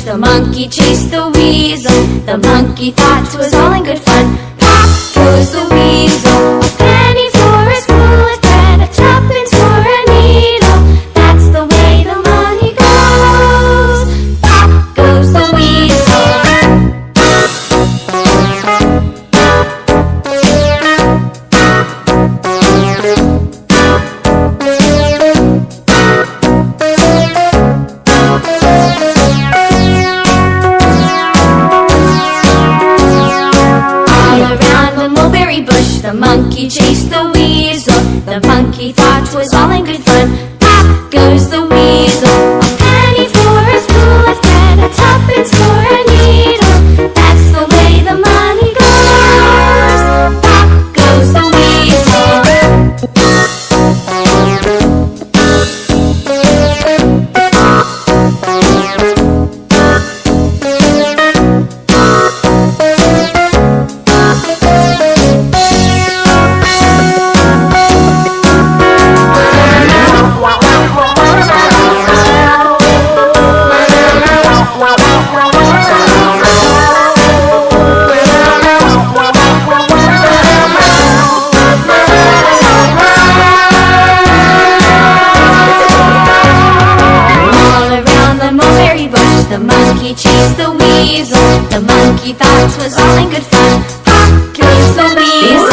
The monkey chased the weasel. The monkey thought it was all in good fun. Pop goes the weasel. A penny for a spool of thread, a tuppence for a needle. That's the way the money goes. Pop goes the weasel. The monkey chased the weasel. The monkey thought it was all in good fun. Pop goes the weasel. A penny for a spool of thread, a tuppence for a needle. That's the way the money goes. Pop goes the weasel. The monkey chased the weasel. The monkey thought it was all in good fun. Pop goes the weasel.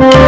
Bye.